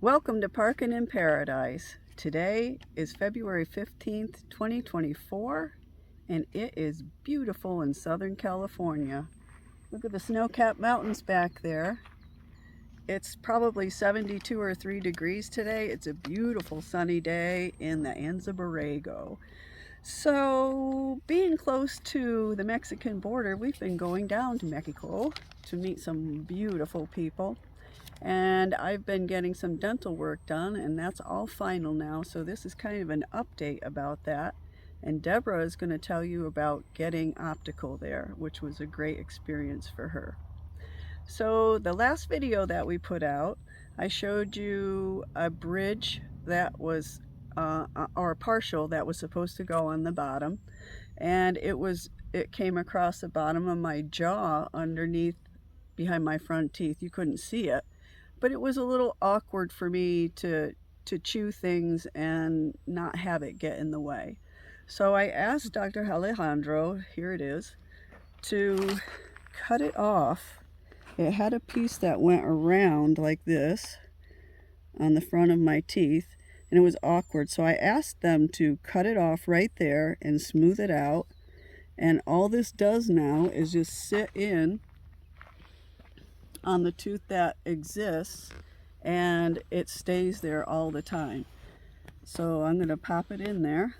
Welcome to Parkin' in Paradise. Today is February 15th, 2024, and it is beautiful in Southern California. Look at the snow-capped mountains back there. It's probably 72 or 3 degrees today. It's a beautiful sunny day in the Anza Borrego. So, being close to the Mexican border, we've been going down to Mexico to meet some beautiful people. And I've been getting some dental work done, and that's all final now. So this is kind of an update about that. And Deborah is going to tell you about getting Optical there, which was a great experience for her. So the last video that we put out, I showed you a bridge that was, or a partial that was supposed to go on the bottom. And it came across the bottom of my jaw underneath, behind my front teeth. You couldn't see it. But it was a little awkward for me to chew things and not have it get in the way. So I asked Dr. Alejandro, here it is, to cut it off. It had a piece that went around like this on the front of my teeth, and it was awkward. So I asked them to cut it off right there and smooth it out. And all this does now is just sit in on the tooth that exists, and it stays there all the time. So I'm going to pop it in there,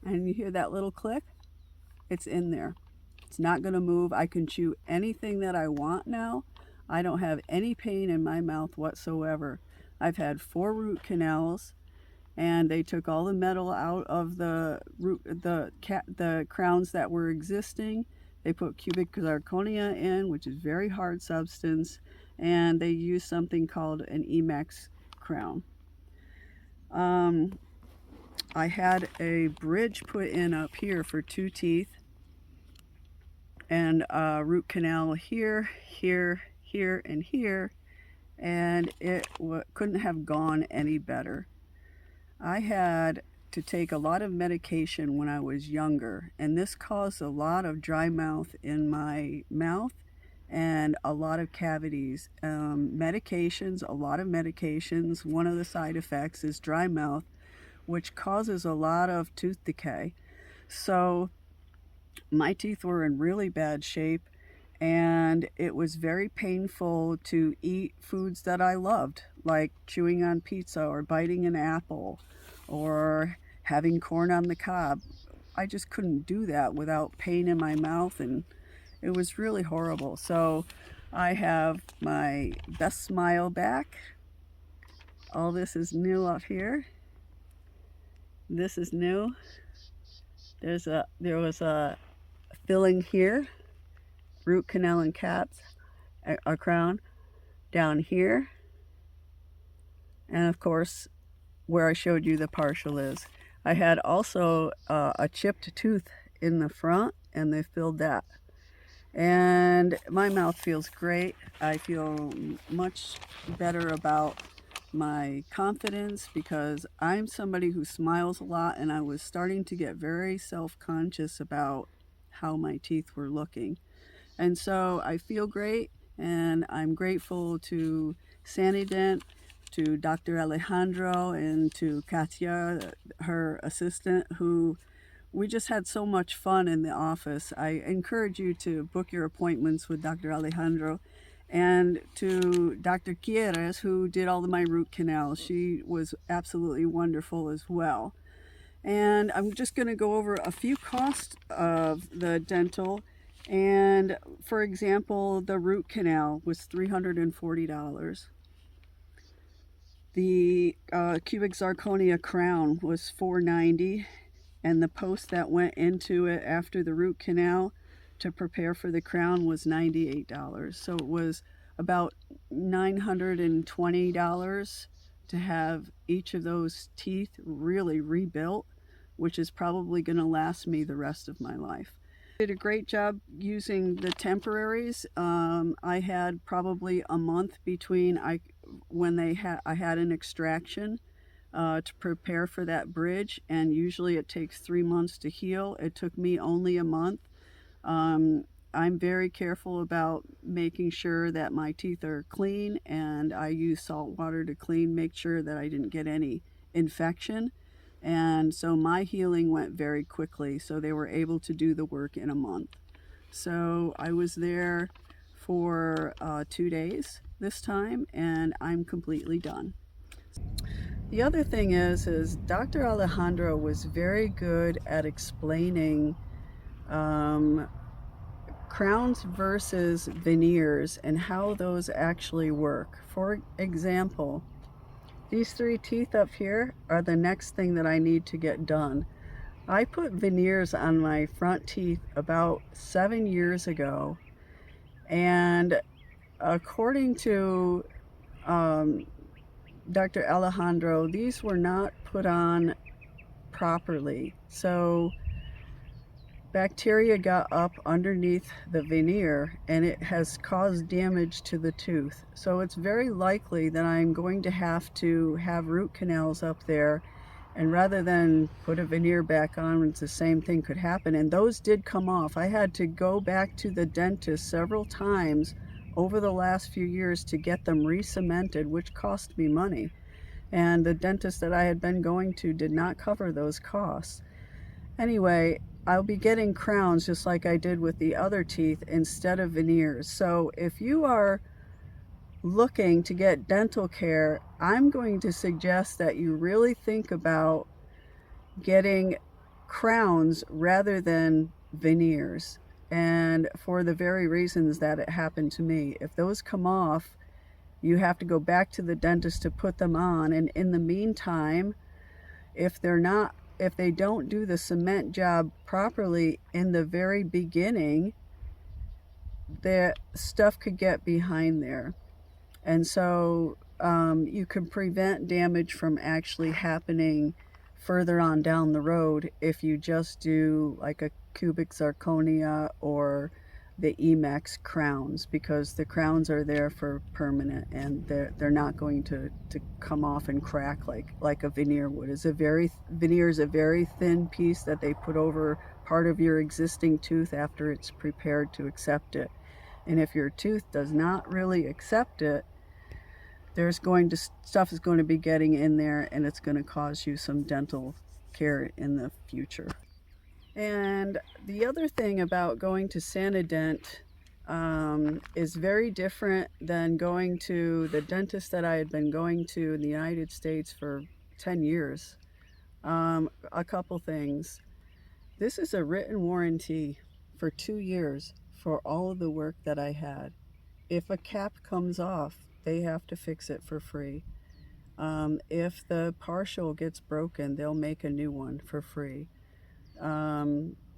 and you hear that little click? It's in there. It's not going to move. I can chew anything that I want now. I don't have any pain in my mouth whatsoever. I've had 4 root canals, and they took all the metal out of the crowns that were existing. They put cubic zirconia in, which is very hard substance, and they used something called an Emax crown. I had a bridge put in up here for 2 teeth, and a root canal here, here, here, and here, and it couldn't have gone any better. I had to take a lot of medication when I was younger, and this caused a lot of dry mouth in my mouth and a lot of cavities. Medications, a lot of medications, one of the side effects is dry mouth, which causes a lot of tooth decay. So my teeth were in really bad shape, and it was very painful to eat foods that I loved, like chewing on pizza or biting an apple or having corn on the cob. I just couldn't do that without pain in my mouth, and it was really horrible. So I have my best smile back. All this is new up here. This is new. There was a filling here, root canal and caps, a crown down here, and of course where I showed you the partial is. I had also a chipped tooth in the front, and they filled that. And my mouth feels great. I feel much better about my confidence because I'm somebody who smiles a lot, and I was starting to get very self-conscious about how my teeth were looking. And so I feel great, and I'm grateful to Sanident, to Dr. Alejandro, and to Katia, her assistant, who we just had so much fun in the office. I encourage you to book your appointments with Dr. Alejandro, and to Dr. Quieres, who did all of my root canals. She was absolutely wonderful as well. And I'm just going to go over a few costs of the dental. And for example, the root canal was $340. The cubic zirconia crown was $490, and the post that went into it after the root canal to prepare for the crown was $98. So it was about $920 to have each of those teeth really rebuilt, which is probably going to last me the rest of my life. I did a great job using the temporaries. I had probably a month between when I had an extraction to prepare for that bridge, and usually it takes 3 months to heal. It took me only a month. I'm very careful about making sure that my teeth are clean, and I use salt water to clean, make sure that I didn't get any infection. And so my healing went very quickly, so they were able to do the work in a month. So I was there for 2 days this time, and I'm completely done. The other thing is Dr. Alejandro was very good at explaining um, crowns versus veneers and how those actually work. For example, these 3 teeth up here are the next thing that I need to get done. I put veneers on my front teeth about 7 years ago, and according to Dr. Alejandro, these were not put on properly. So bacteria got up underneath the veneer and it has caused damage to the tooth. So it's very likely that I'm going to have root canals up there, and rather than put a veneer back on, it's the same thing could happen. And those did come off. I had to go back to the dentist several times over the last few years to get them re-cemented, which cost me money. And the dentist that I had been going to did not cover those costs. Anyway, I'll be getting crowns just like I did with the other teeth instead of veneers. So if you are looking to get dental care, I'm going to suggest that you really think about getting crowns rather than veneers. And for the very reasons that it happened to me. If those come off, you have to go back to the dentist to put them on. And in the meantime, if they don't do the cement job properly in the very beginning, the stuff could get behind there. And so you can prevent damage from actually happening further on down the road if you just do like a cubic zirconia or the Emax crowns, because the crowns are there for permanent, and they're not going to come off and crack like a veneer would. Veneer is a very thin piece that they put over part of your existing tooth after it's prepared to accept it. And if your tooth does not really accept it, stuff is going to be getting in there, and it's going to cause you some dental care in the future. And the other thing about going to Sanident is very different than going to the dentist that I had been going to in the United States for 10 years. A couple things. This is a written warranty for 2 years for all of the work that I had. If a cap comes off, they have to fix it for free. If the partial gets broken, they'll make a new one for free.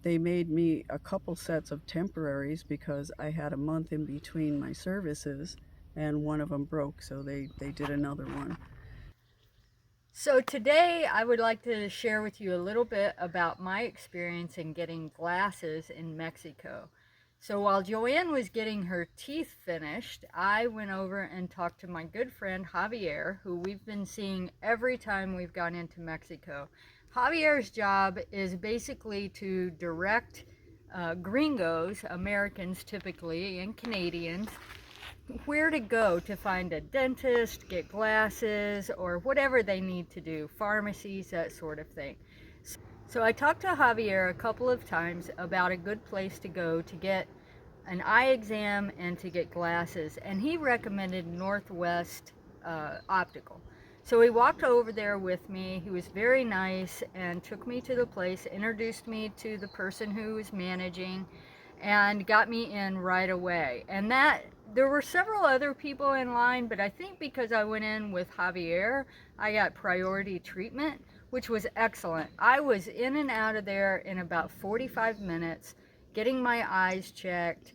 They made me a couple sets of temporaries because I had a month in between my services, and one of them broke, so they did another one. So today I would like to share with you a little bit about my experience in getting glasses in Mexico. So while Joanne was getting her teeth finished, I went over and talked to my good friend Javier, who we've been seeing every time we've gone into Mexico. Javier's job is basically to direct gringos, Americans typically, and Canadians, where to go to find a dentist, get glasses, or whatever they need to do, pharmacies, that sort of thing. So I talked to Javier a couple of times about a good place to go to get an eye exam and to get glasses, and he recommended Northwest Optical. So he walked over there with me. He was very nice and took me to the place, introduced me to the person who was managing, and got me in right away. And there were several other people in line, but I think because I went in with Javier, I got priority treatment, which was excellent. I was in and out of there in about 45 minutes, getting my eyes checked,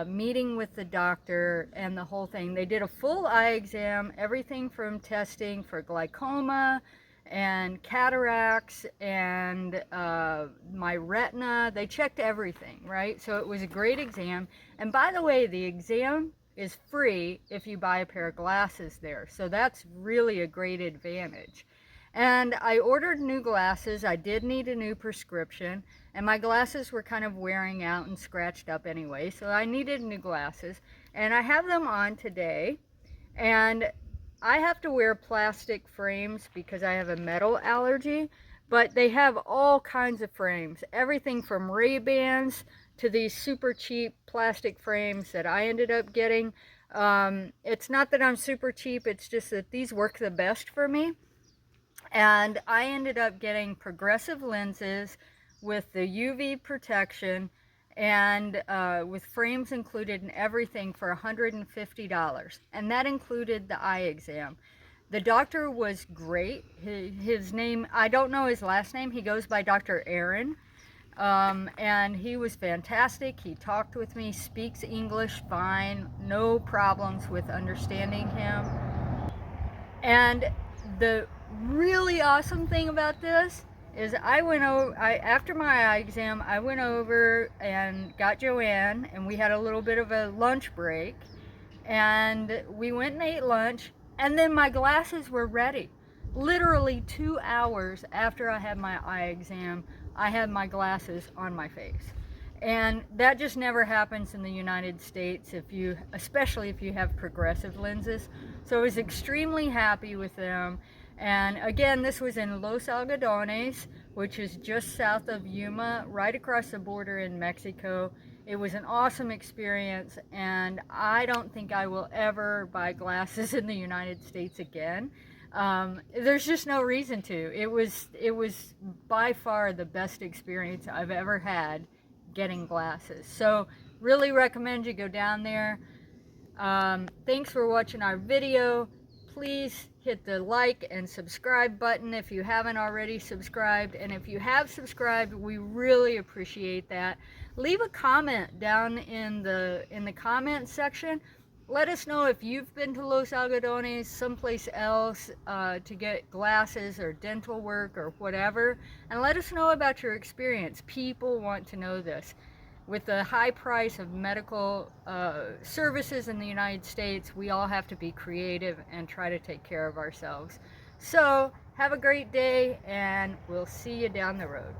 meeting with the doctor, and the whole thing. They did a full eye exam, everything from testing for glaucoma and cataracts and my retina. They checked everything, right? So it was a great exam. And by the way, the exam is free if you buy a pair of glasses there. So that's really a great advantage. And I ordered new glasses. I did need a new prescription, and my glasses were kind of wearing out and scratched up anyway, so I needed new glasses. And I have them on today, and I have to wear plastic frames because I have a metal allergy, but they have all kinds of frames, everything from Ray-Bans to these super cheap plastic frames that I ended up getting. It's not that I'm super cheap, it's just that these work the best for me. And I ended up getting progressive lenses with the UV protection and with frames included and everything for $150. And that included the eye exam. The doctor was great. His name, I don't know his last name. He goes by Dr. Aaron. And he was fantastic. He talked with me, speaks English fine, no problems with understanding him. And the really awesome thing about this is after my eye exam, I went over and got Joanne, and we had a little bit of a lunch break, and we went and ate lunch, and then my glasses were ready. Literally 2 hours after I had my eye exam, I had my glasses on my face. And that just never happens in the United States, especially if you have progressive lenses. So I was extremely happy with them. And again, this was in Los Algodones, which is just south of Yuma, right across the border in Mexico. It was an awesome experience, and I don't think I will ever buy glasses in the United States again. There's just no reason to. It was by far the best experience I've ever had getting glasses. So really recommend you go down there. Thanks for watching our video. Please hit the like and subscribe button if you haven't already subscribed, and if you have subscribed, we really appreciate that. Leave a comment down in the comment section. Let us know if you've been to Los Algodones, someplace else, to get glasses or dental work or whatever, and let us know about your experience. People want to know this. With the high price of medical services in the United States, we all have to be creative and try to take care of ourselves. So, have a great day, and we'll see you down the road.